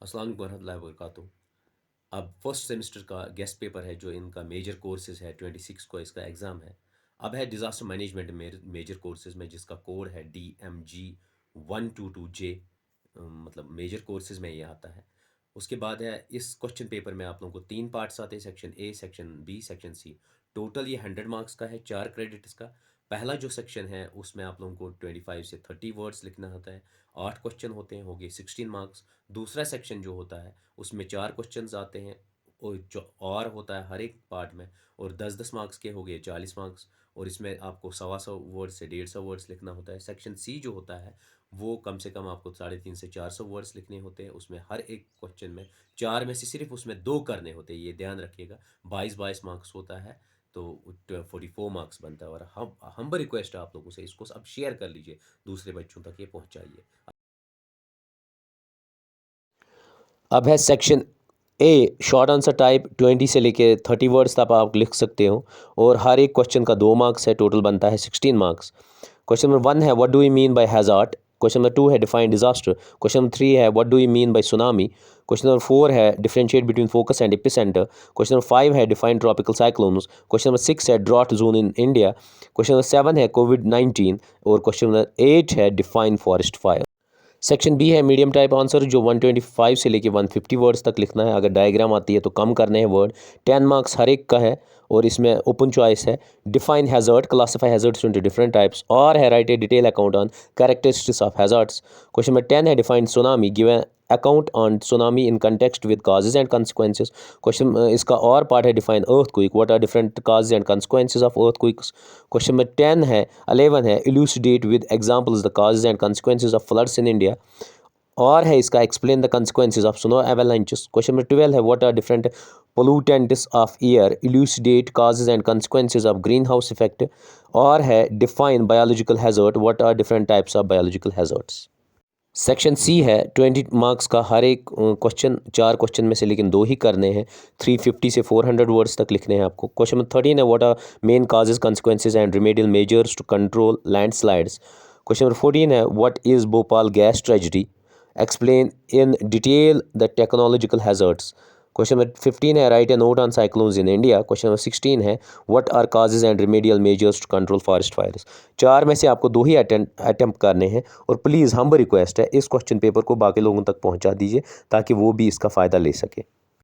अस्सलाम वालेकुम वरहमतुल्लाहि वबरकातुहू। अब फर्स्ट सेमेस्टर का गेस्ट पेपर है, जो इनका मेजर कोर्सेज है, 26 को इसका एग्ज़ाम है। अब है डिज़ास्टर मैनेजमेंट मेजर कोर्सेज में, जिसका कोड है DMG 122J। मतलब मेजर कोर्सेज में ये आता है। उसके बाद है इस क्वेश्चन पेपर में आप लोगों को 3 पार्ट्स आते हैं, section A, section B, section C. Total ये 100 मार्क्स का है, 4 क्रेडिट्स का। पहला जो सेक्शन है उसमें आप लोगों को 25 से 30 वर्ड्स लिखना होता है। 8 क्वेश्चन होते हैं, हो गए 16 मार्क्स। दूसरा सेक्शन जो होता है उसमें 4 क्वेश्चंस आते हैं, और जो और होता है हर एक पार्ट में, और 10-10 मार्क्स के हो गए 40 मार्क्स। और इसमें आपको 125 वर्ड्स से 150 वर्ड्स लिखना होता है। सेक्शन सी जो होता है वो कम से कम आपको 350 से 400 वर्ड्स लिखने होते हैं। उसमें हर एक क्वेश्चन में 4 में से सिर्फ उसमें 2 करने होते हैं, ये ध्यान रखिएगा। 22 मार्क्स होता है, तो 44 मार्क्स बनता है। और हम रिक्वेस्ट है आप लोगों से, इसको अब शेयर कर लीजिए, दूसरे बच्चों तक ये पहुंचाइए। अब है section A, short answer type. 20 से लेके 30 वर्ड्स तक आप लिख सकते हो, और हर एक क्वेश्चन का 2 मार्क्स है, टोटल बनता है 16 मार्क्स। क्वेश्चन नंबर 1 है what do you mean by hazard. Question number 2 है डिफाइन डिजास्टर। क्वेश्चन नंबर 3 है what do you mean by tsunami. Question number 4 है differentiate between focus and epicentre. Question number 5 है define tropical cyclones. Question number 6 है drought zone in India. Question number 7 है कोविड-19, और question number 8 है define forest fire. Section B है medium type answer, जो 125 से लेके 150 वर्ड्स तक लिखना है। अगर डायग्राम आती है तो कम करने हैं वर्ड। 10 मार्क्स हर एक का है, और इसमें ओपन चॉइस है। Define hazard, classify hazards into different types, और है right a detail account on characteristics of hazards. Question number 10 है define tsunami, give account on tsunami in context with causes and consequences। Question इसका और part है define earthquake, what are different causes and consequences of earthquakes. Question number 10 है 11 है elucidate with examples the causes and consequences of floods in India, और है इसका explain the consequences of snow avalanches. Question number 12 है what are different pollutants of air, elucidate causes and consequences of greenhouse effect, और है define biological hazard, what are different types of biological hazards. Section C है 20 marks का, हर एक question 4 question में से लेकिन 2 ही करने हैं। 350 से 400 वर्ड्स तक लिखने हैं आपको। क्वेश्चन नंबर 13 है what are main causes consequences and remedial measures to control landslides. Question number 14 है what is Bhopal gas tragedy, explain in detail the technological hazards. Question number 15 है right a note on cyclones in India. Question number 16 है what are causes and remedial measures to control forest fires. 4 में से आपको 2 ही attempt करने हैं, और please हम request है इस क्वेश्चन पेपर को बाकी लोगों तक पहुंचा दीजिए, ताकि वो भी इसका फ़ायदा ले सके।